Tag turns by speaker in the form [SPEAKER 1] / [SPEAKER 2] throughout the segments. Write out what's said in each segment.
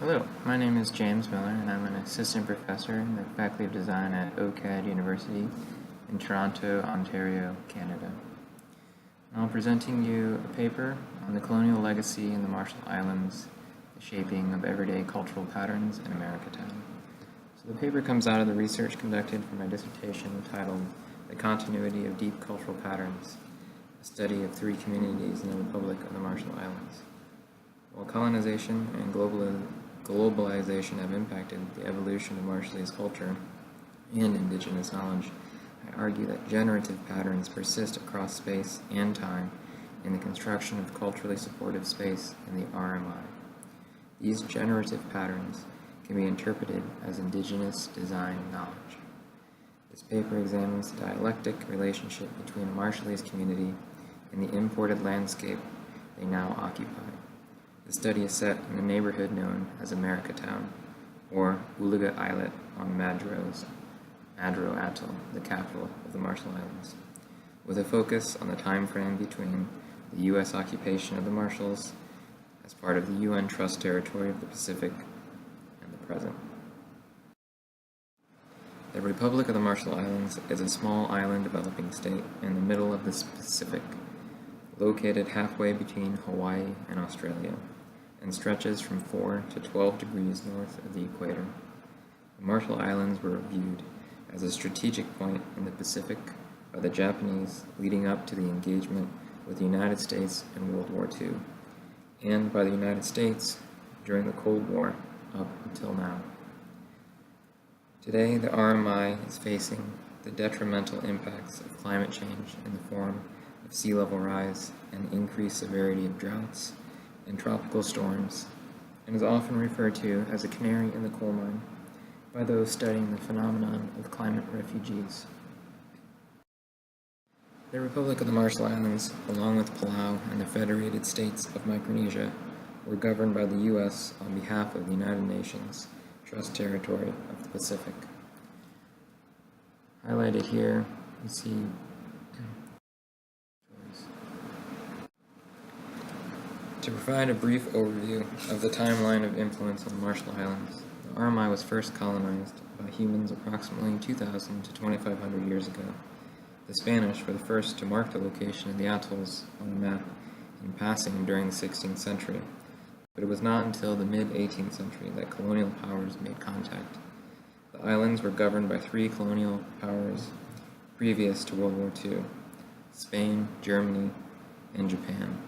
[SPEAKER 1] Hello, my name is James Miller, and I'm an assistant professor in the Faculty of Design at OCAD University in Toronto, Ontario, Canada. I'm presenting you a paper on the colonial legacy in the Marshall Islands, the shaping of everyday cultural patterns in Americatown. So the paper comes out of the research conducted for my dissertation titled The Continuity of Deep Cultural Patterns, a study of three communities in the Republic of the Marshall Islands. While colonization and globalization have impacted the evolution of Marshallese culture and indigenous knowledge, I argue that generative patterns persist across space and time in the construction of culturally supportive space in the RMI. These generative patterns can be interpreted as indigenous design knowledge. This paper examines the dialectic relationship between a Marshallese community and the imported landscape they now occupy. The study is set in the neighborhood known as Americatown, or Uluga Islet on Madro Atoll, the capital of the Marshall Islands, with a focus on the time frame between the U.S. occupation of the Marshalls as part of the UN Trust Territory of the Pacific and the present. The Republic of the Marshall Islands is a small island developing state in the middle of the Pacific, located halfway between Hawaii and Australia, and stretches from 4 to 12 degrees north of the equator. The Marshall Islands were viewed as a strategic point in the Pacific by the Japanese leading up to the engagement with the United States in World War II, and by the United States during the Cold War up until now. Today, the RMI is facing the detrimental impacts of climate change in the form of sea level rise and increased severity of droughts and tropical storms, and is often referred to as a canary in the coal mine by those studying the phenomenon of climate refugees. The Republic of the Marshall Islands, along with Palau and the Federated States of Micronesia, were governed by the U.S. on behalf of the United Nations Trust Territory of the Pacific. Highlighted here, you see To provide a brief overview of the timeline of influence on the Marshall Islands, the RMI was first colonized by humans approximately 2,000 to 2,500 years ago. The Spanish were the first to mark the location of the atolls on a map in passing during the 16th century, but it was not until the mid-18th century that colonial powers made contact. The islands were governed by three colonial powers previous to World War II: Spain, Germany, and Japan,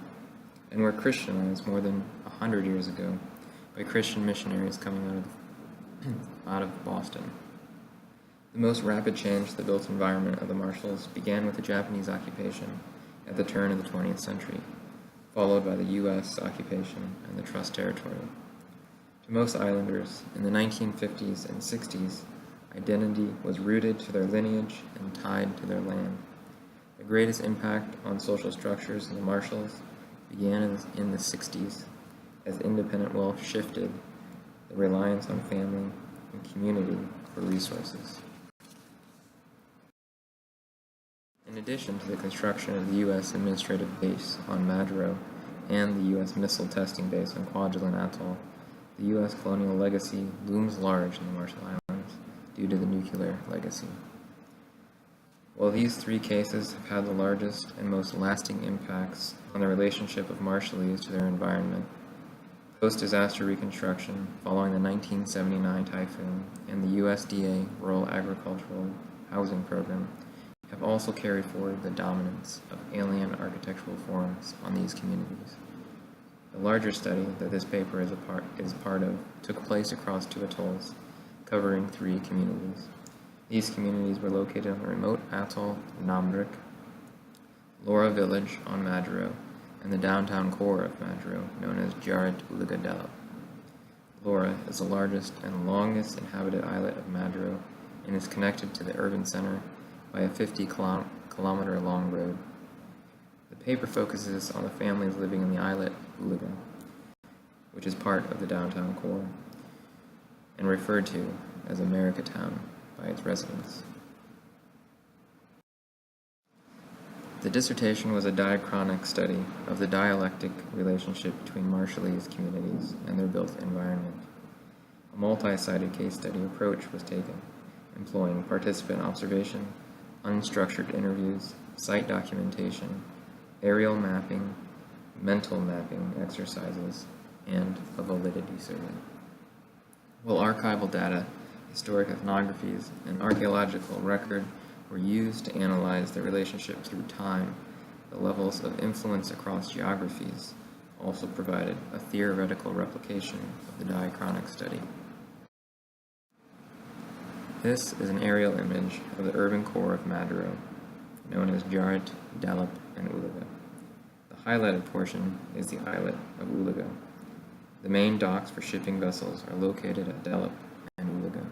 [SPEAKER 1] and were Christianized more than 100 years ago by Christian missionaries coming out of Boston. The most rapid change to the built environment of the Marshalls began with the Japanese occupation at the turn of the 20th century, followed by the U.S. occupation and the Trust Territory. To most islanders, in the 1950s and 60s, identity was rooted to their lineage and tied to their land. The greatest impact on social structures in the Marshalls began in the 60s, as independent wealth shifted the reliance on family and community for resources. In addition to the construction of the U.S. administrative base on Madro and the U.S. missile testing base on Kwajalein Atoll, the U.S. colonial legacy looms large in the Marshall Islands due to the nuclear legacy. While these three cases have had the largest and most lasting impacts on the relationship of Marshallese to their environment, post-disaster reconstruction following the 1979 typhoon and the USDA Rural Agricultural Housing Program have also carried forward the dominance of alien architectural forms on these communities. The larger study that this paper is part of took place across two atolls, covering three communities. These communities were located on the remote atoll Namdrik, Laura Village on Madro, and the downtown core of Madro, known as Jaret Ulugadela. Laura is the largest and longest inhabited islet of Madro and is connected to the urban center by a 50-kilometer long road. The paper focuses on the families living in the islet Uluga, which is part of the downtown core, and referred to as Americatown by its residents. The dissertation was a diachronic study of the dialectic relationship between Marshallese communities and their built environment. A multi-sided case study approach was taken, employing participant observation, unstructured interviews, site documentation, aerial mapping, mental mapping exercises, and a validity survey. While archival data, historic ethnographies, and archaeological record were used to analyze the relationship through time, the levels of influence across geographies also provided a theoretical replication of the diachronic study. This is an aerial image of the urban core of Madero, known as Jarratt, Dalip, and Ulaga. The highlighted portion is the islet of Ulaga. The main docks for shipping vessels are located at Dalip and Ulaga.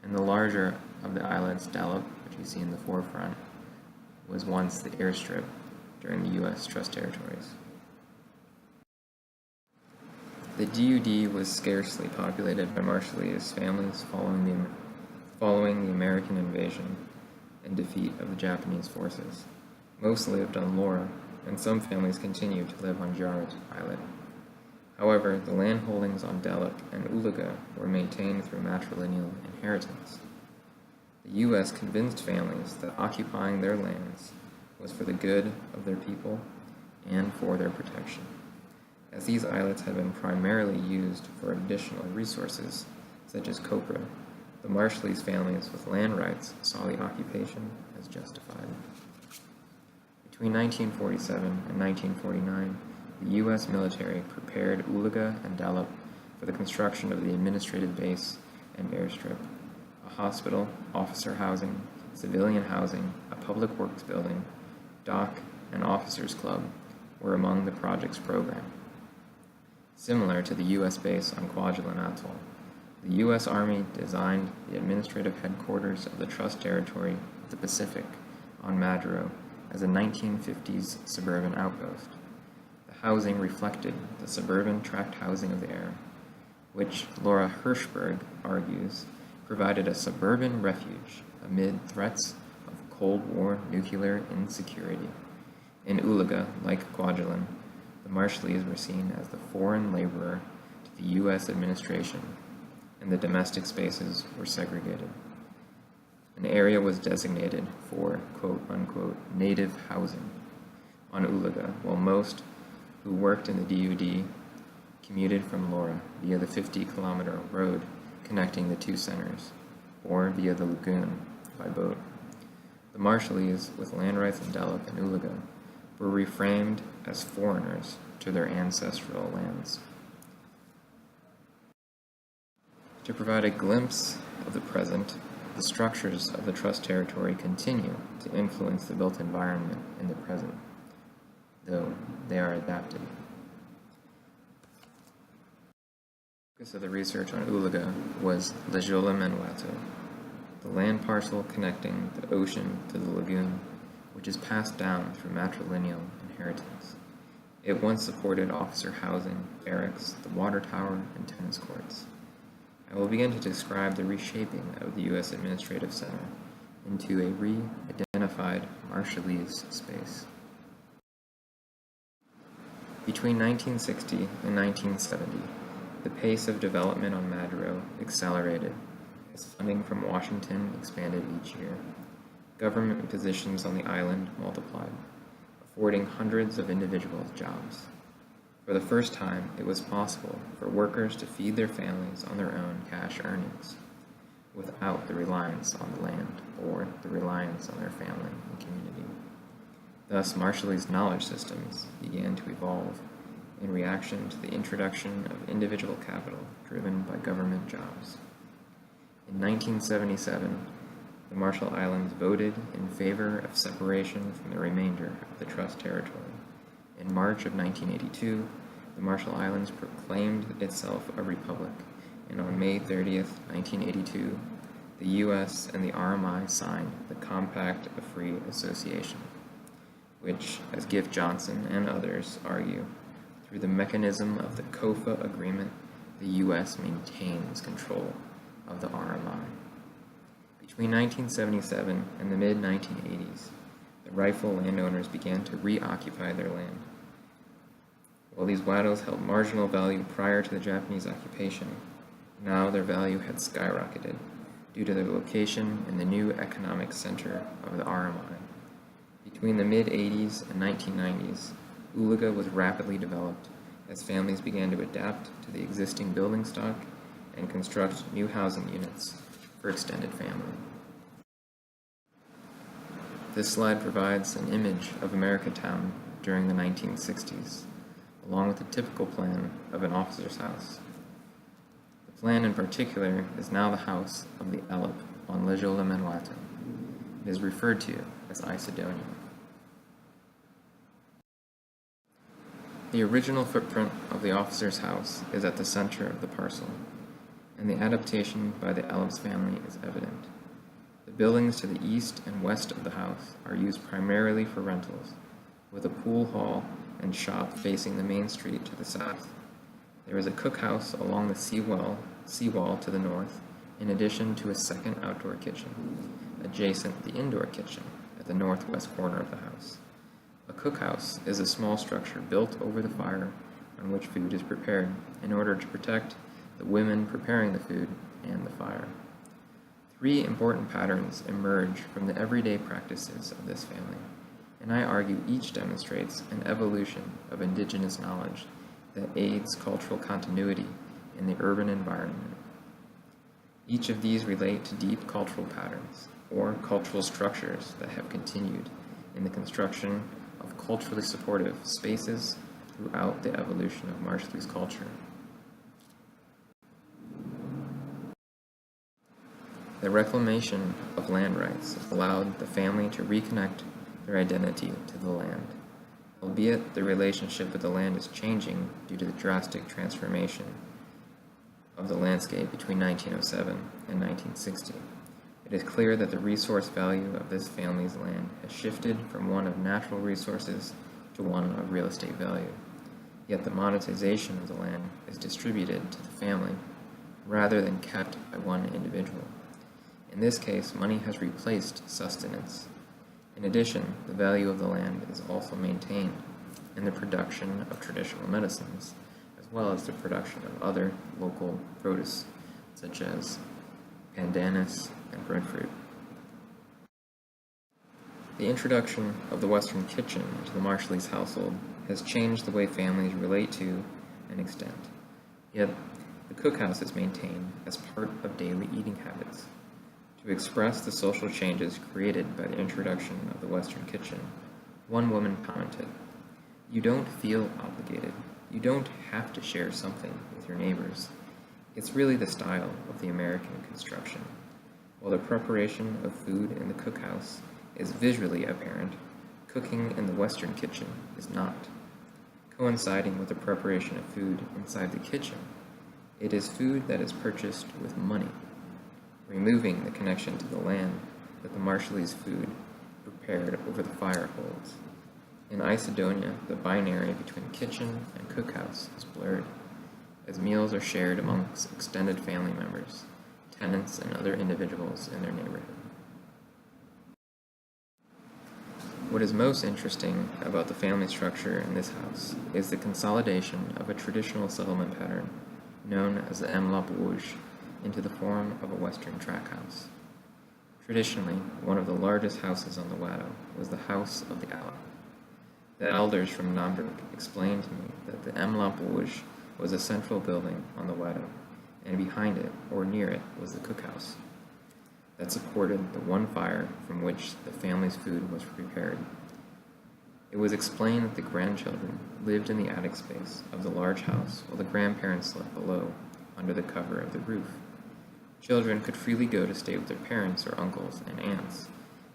[SPEAKER 1] And the larger of the islets, Dalip, which you see in the forefront, was once the airstrip during the U.S. Trust Territories. The DUD was scarcely populated by Marshallese families following the American invasion and defeat of the Japanese forces. Most lived on Laura, and some families continued to live on Jarratt Islet. However, the land holdings on Dalip and Ulaga were maintained through matrilineal inheritance. The U.S. convinced families that occupying their lands was for the good of their people and for their protection. As these islets had been primarily used for additional resources, such as copra, the Marshallese families with land rights saw the occupation as justified. Between 1947 and 1949, the U.S. military prepared Ulaga and Dalip for the construction of the administrative base and airstrip. A hospital, officer housing, civilian housing, a public works building, dock, and officers' club were among the project's program. Similar to the U.S. base on Kwajalein Atoll, the U.S. Army designed the administrative headquarters of the Trust Territory of the Pacific on Madero as a 1950s suburban outpost. The housing reflected the suburban tract housing of the era, which Laura Hirschberg argues provided a suburban refuge amid threats of Cold War nuclear insecurity. In Ulaga, like Kwajalein, the Marshallese were seen as the foreign laborer to the U.S. administration, and the domestic spaces were segregated. An area was designated for quote-unquote native housing on Ulaga, while most who worked in the DUD commuted from Laura via the 50-kilometer road connecting the two centers, or via the lagoon by boat. The Marshallese, with land rights in Dalip and Ulaga, were reframed as foreigners to their ancestral lands. To provide a glimpse of the present, the structures of the Trust Territory continue to influence the built environment in the present, though they are adapted. The focus of the research on Ulaga was La Jolla Menueto, the land parcel connecting the ocean to the lagoon, which is passed down through matrilineal inheritance. It once supported officer housing, barracks, the water tower, and tennis courts. I will begin to describe the reshaping of the U.S. Administrative Center into a re-identified Marshallese space. Between 1960 and 1970, the pace of development on Madero accelerated as funding from Washington expanded each year. Government positions on the island multiplied, affording hundreds of individuals jobs. For the first time, it was possible for workers to feed their families on their own cash earnings, without the reliance on the land or the reliance on their family and community. Thus, Marshallese knowledge systems began to evolve in reaction to the introduction of individual capital driven by government jobs. In 1977, the Marshall Islands voted in favor of separation from the remainder of the Trust Territory. In March of 1982, the Marshall Islands proclaimed itself a republic, and on May 30th, 1982, the U.S. and the RMI signed the Compact of Free Association, which, as Giff Johnson and others argue, through the mechanism of the COFA agreement, the U.S. maintains control of the RMI. Between 1977 and the mid-1980s, the rifle landowners began to reoccupy their land. While these wados held marginal value prior to the Japanese occupation, Now their value had skyrocketed due to their location in the new economic center of the RMI. Between the mid-80s and 1990s, Ulaga was rapidly developed as families began to adapt to the existing building stock and construct new housing units for extended family. This slide provides an image of America Town during the 1960s, along with a typical plan of an officer's house. The plan in particular is now the house of the Alep on Lejola Menuato. It is referred to as Isodonia. The original footprint of the officer's house is at the center of the parcel, and the adaptation by the Alep's family is evident. The buildings to the east and west of the house are used primarily for rentals, with a pool hall and shop facing the main street to the south. There is a cookhouse along the seawall to the north, in addition to a second outdoor kitchen, adjacent the indoor kitchen at the northwest corner of the house. A cookhouse is a small structure built over the fire on which food is prepared in order to protect the women preparing the food and the fire. Three important patterns emerge from the everyday practices of this family, and I argue each demonstrates an evolution of indigenous knowledge that aids cultural continuity in the urban environment. Each of these relate to deep cultural patterns, or cultural structures that have continued in the construction of culturally supportive spaces throughout the evolution of Marshallese culture. The reclamation of land rights allowed the family to reconnect their identity to the land, albeit the relationship with the land is changing due to the drastic transformation of the landscape between 1907 and 1960. It is clear that the resource value of this family's land has shifted from one of natural resources to one of real estate value, yet the monetization of the land is distributed to the family rather than kept by one individual. In this case, money has replaced sustenance. In addition, the value of the land is also maintained in the production of traditional medicines, as well as the production of other local produce, such as pandanus and breadfruit. The introduction of the Western kitchen into the Marshallese household has changed the way families relate to and extent, yet the cookhouse is maintained as part of daily eating habits. To express the social changes created by the introduction of the Western kitchen, one woman commented, "You don't feel obligated. You don't have to share something with your neighbors. It's really the style of the American construction. While the preparation of food in the cookhouse is visually apparent, cooking in the Western kitchen is not. Coinciding with the preparation of food inside the kitchen, it is food that is purchased with money, removing the connection to the land that the Marshallese food prepared over the fire holds. In Isodonia, the binary between kitchen and cookhouse is blurred, as meals are shared amongst extended family members, tenants, and other individuals in their neighborhood. What is most interesting about the family structure in this house is the consolidation of a traditional settlement pattern known as the Mlop Rouge into the form of a Western track house. Traditionally, one of the largest houses on the Wado was the House of the Alep. The elders from Nambruk explained to me that the Mlop Rouge was a central building on the Wado, and behind it, or near it, was the cookhouse that supported the one fire from which the family's food was prepared. It was explained that the grandchildren lived in the attic space of the large house while the grandparents slept below, under the cover of the roof. Children could freely go to stay with their parents or uncles and aunts,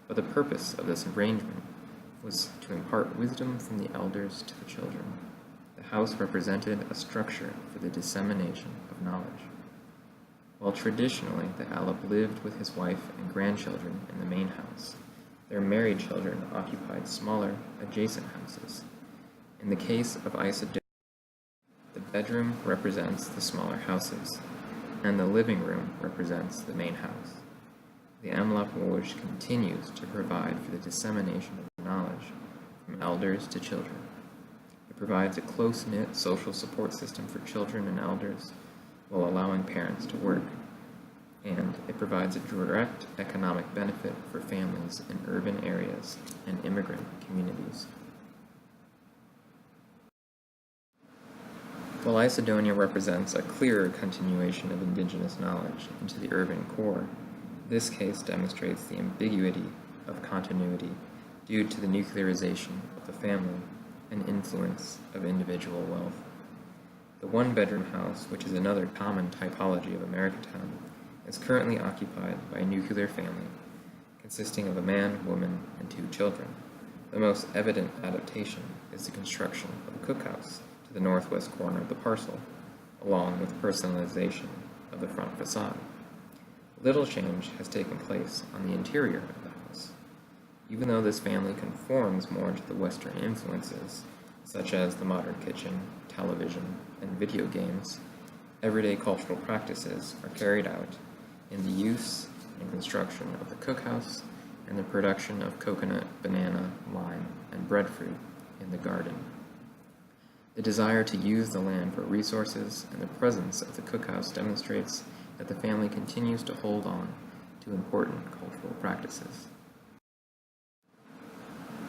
[SPEAKER 1] but the purpose of this arrangement was to impart wisdom from the elders to the children. The house represented a structure for the dissemination of knowledge. While traditionally the Alep lived with his wife and grandchildren in the main house, their married children occupied smaller, adjacent houses. In the case of Isodonia, the bedroom represents the smaller houses, and the living room represents the main house. The Mlop Rouge continues to provide for the dissemination of knowledge from elders to children. It provides a close-knit social support system for children and elders, while allowing parents to work, and it provides a direct economic benefit for families in urban areas and immigrant communities. While Isodonia represents a clearer continuation of indigenous knowledge into the urban core, this case demonstrates the ambiguity of continuity due to the nuclearization of the family and influence of individual wealth. The one-bedroom house, which is another common typology of Americatown, is currently occupied by a nuclear family consisting of a man, woman, and 2 children. The most evident adaptation is the construction of a cookhouse to the northwest corner of the parcel, along with personalization of the front facade. Little change has taken place on the interior of the house. Even though this family conforms more to the Western influences, such as the modern kitchen, television, and video games, everyday cultural practices are carried out in the use and construction of the cookhouse and the production of coconut, banana, lime, and breadfruit in the garden. The desire to use the land for resources and the presence of the cookhouse demonstrates that the family continues to hold on to important cultural practices.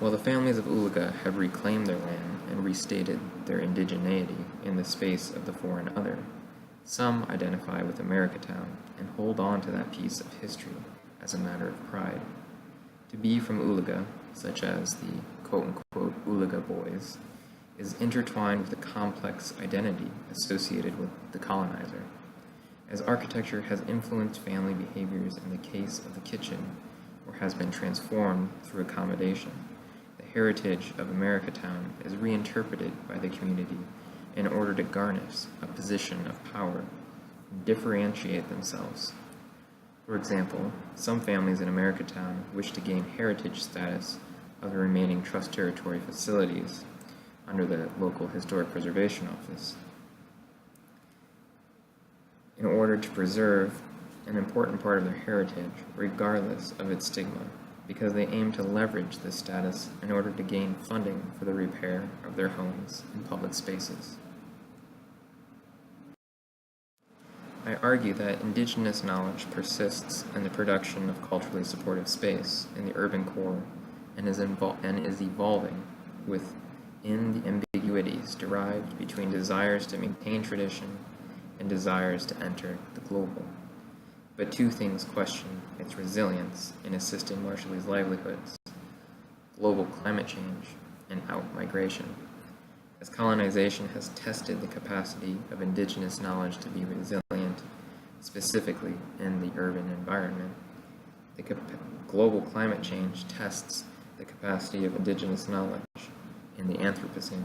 [SPEAKER 1] While the families of Ulaga have reclaimed their land and restated their indigeneity in the space of the foreign other, some identify with Americatown and hold on to that piece of history as a matter of pride. To be from Ulaga, such as the quote-unquote Ulaga boys, is intertwined with a complex identity associated with the colonizer. As architecture has influenced family behaviors in the case of the kitchen, or has been transformed through accommodation, the heritage of Americatown is reinterpreted by the community in order to garnish a position of power and differentiate themselves. For example, some families in Americatown wish to gain heritage status of the remaining trust territory facilities under the local historic preservation office in order to preserve an important part of their heritage regardless of its stigma, because they aim to leverage this status in order to gain funding for the repair of their homes and public spaces. I argue that indigenous knowledge persists in the production of culturally supportive space in the urban core and is evolving within the ambiguities derived between desires to maintain tradition and desires to enter the global. But 2 things question its resilience in assisting Marshallese livelihoods: global climate change and out-migration. As colonization has tested the capacity of indigenous knowledge to be resilient, specifically in the urban environment, global climate change tests the capacity of indigenous knowledge in the Anthropocene.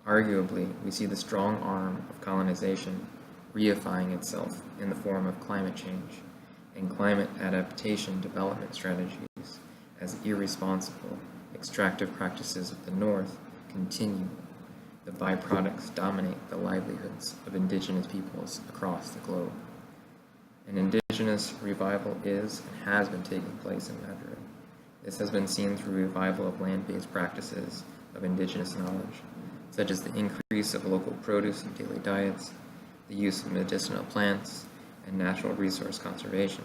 [SPEAKER 1] Arguably, we see the strong arm of colonization reifying itself in the form of climate change and climate adaptation development strategies as irresponsible, extractive practices of the North continue. The byproducts dominate the livelihoods of indigenous peoples across the globe. An indigenous revival is and has been taking place in Madrid. This has been seen through revival of land-based practices of indigenous knowledge, such as the increase of local produce in daily diets, the use of medicinal plants, and natural resource conservation.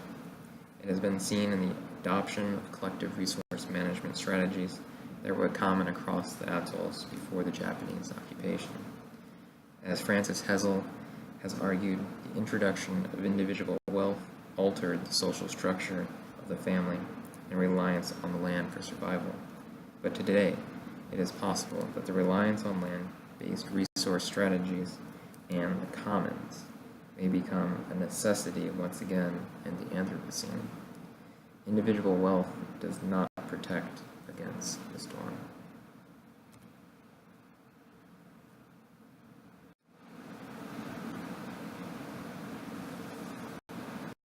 [SPEAKER 1] It has been seen in the adoption of collective resource management strategies that were common across the atolls before the Japanese occupation. As Francis Hessel has argued, the introduction of individual wealth altered the social structure of the family and reliance on the land for survival. But today, it is possible that the reliance on land-based resource strategies and the commons may become a necessity once again in the Anthropocene. Individual wealth does not protect against the storm.